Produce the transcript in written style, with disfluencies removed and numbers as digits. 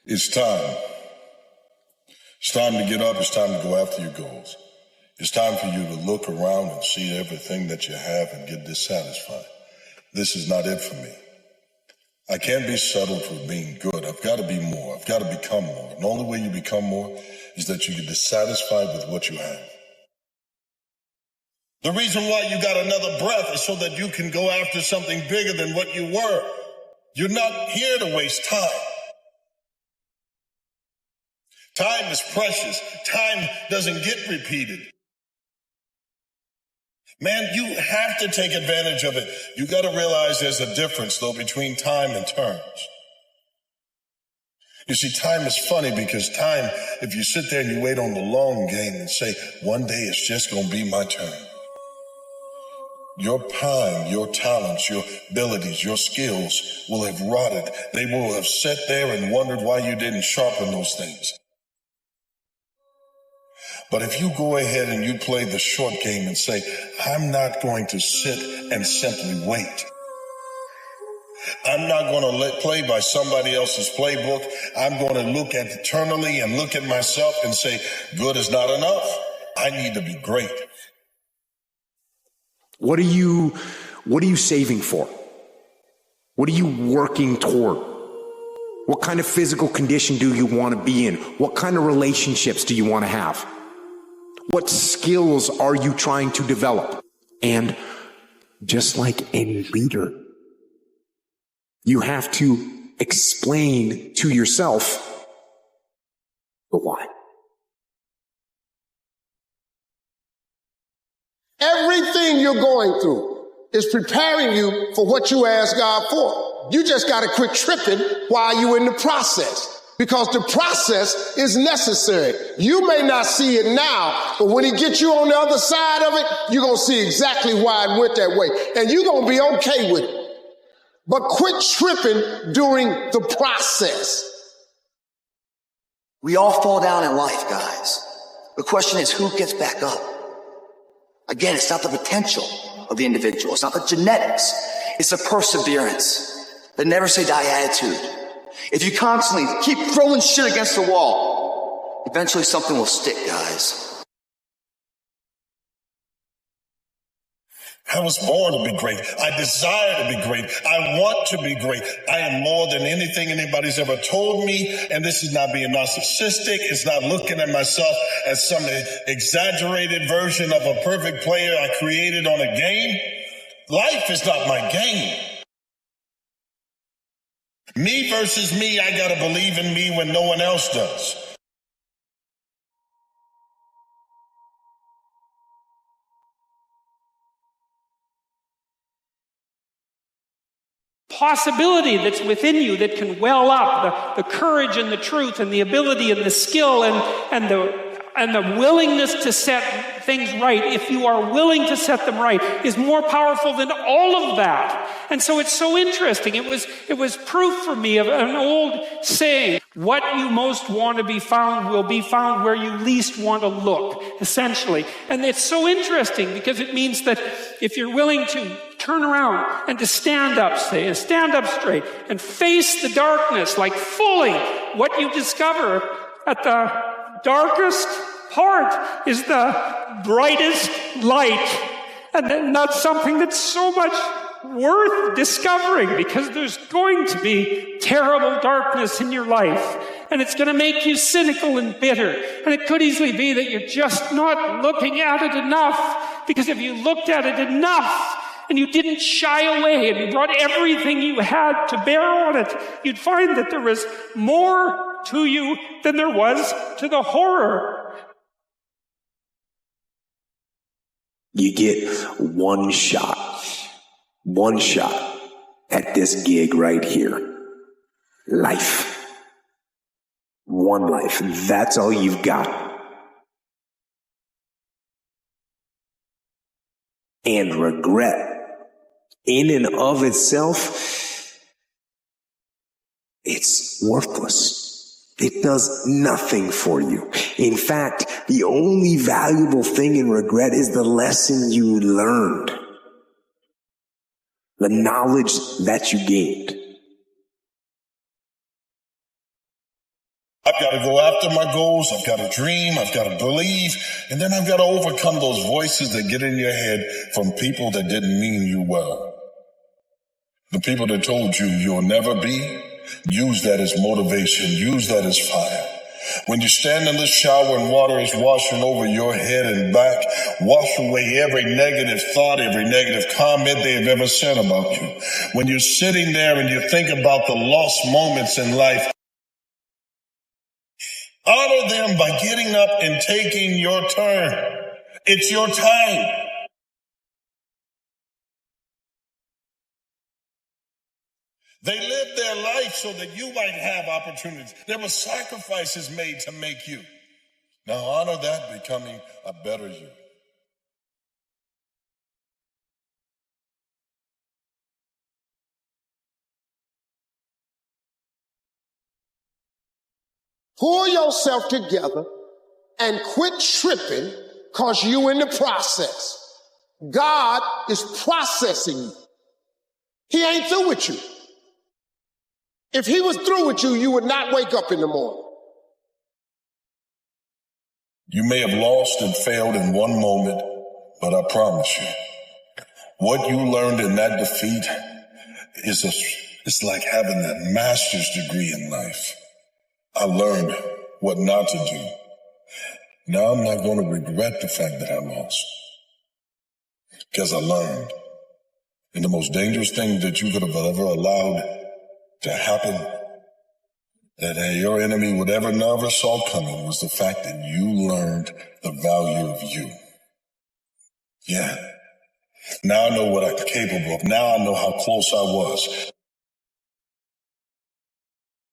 It's time. It's time to get up. It's time to go after your goals. It's time for you to look around and see everything that you have and get dissatisfied. This is not it for me. I can't be settled for being good. I've got to be more. I've got to become more. And the only way you become more is that you get dissatisfied with what you have. The reason why you got another breath is so that you can go after something bigger than what you were. You're not here to waste time. Time is precious. Time doesn't get repeated. Man, you have to take advantage of it. You got to realize there's a difference, though, between time and terms. You see, time is funny because time, if you sit there and you wait on the long game and say, one day it's just going to be my turn. Your time, your talents, your abilities, your skills will have rotted. They will have sat there and wondered why you didn't sharpen those things. But if you go ahead and you play the short game and say, I'm not going to sit and simply wait. I'm not going to play by somebody else's playbook. I'm going to look at eternally and look at myself and say, good is not enough. I need to be great. What are you saving for? What are you working toward? What kind of physical condition do you want to be in? What kind of relationships do you want to have? What skills are you trying to develop? And just like any leader, you have to explain to yourself the why. Everything you're going through is preparing you for what you ask God for. You just got to quit tripping while you're in the process, because the process is necessary. You may not see it now, but when he gets you on the other side of it, you're going to see exactly why it went that way. And you're going to be okay with it. But quit tripping during the process. We all fall down in life, guys. The question is, who gets back up? Again, it's not the potential of the individual. It's not the genetics. It's the perseverance, the never say die attitude. If you constantly keep throwing shit against the wall, eventually something will stick, guys. I was born to be great. I desire to be great. I want to be great. I am more than anything anybody's ever told me. And this is not being narcissistic. It's not looking at myself as some exaggerated version of a perfect player I created on a game. Life is not my game. Me versus me, I gotta believe in me when no one else does. Possibility that's within you that can well up, the courage and the truth and the ability and the skill and the willingness to set things right, if you are willing to set them right, is more powerful than all of that. And so it's so interesting. It was proof for me of an old saying, what you most want to be found will be found where you least want to look, essentially. And it's so interesting because it means that if you're willing to turn around and to stand up, say, and stand up straight and face the darkness like fully, what you discover at the darkest part is the brightest light. And then that's something that's so much worth discovering, because there's going to be terrible darkness in your life, and it's going to make you cynical and bitter. And it could easily be that you're just not looking at it enough, because if you looked at it enough and you didn't shy away and you brought everything you had to bear on it, you'd find that there was more to you than there was to the horror. You get one shot at this gig right here. Life. One life. That's all you've got. And regret, in and of itself, it's worthless. It does nothing for you. In fact, the only valuable thing in regret is the lesson you learned. The knowledge that you gained. I've got to go after my goals. I've got to dream. I've got to believe. And then I've got to overcome those voices that get in your head from people that didn't mean you well. The people that told you you'll never be, use that as motivation. Use that as fire. When you stand in the shower and water is washing over your head and back, wash away every negative thought, every negative comment they've ever said about you. When you're sitting there and you think about the lost moments in life, honor them by getting up and taking your turn. It's your time. They lived their life so that you might have opportunities. There were sacrifices made to make you. Now honor that, becoming a better you. Pull yourself together and quit tripping because you in the process. God is processing you. He ain't through with you. If he was through with you, you would not wake up in the morning. You may have lost and failed in one moment, but I promise you, what you learned in that defeat it's like having that master's degree in life. I learned what not to do. Now I'm not going to regret the fact that I lost, because I learned. And the most dangerous thing that you could have ever allowed to happen, that your enemy would ever never saw coming, was the fact that you learned the value of you. Yeah. Now I know what I'm capable of. Now I know how close I was.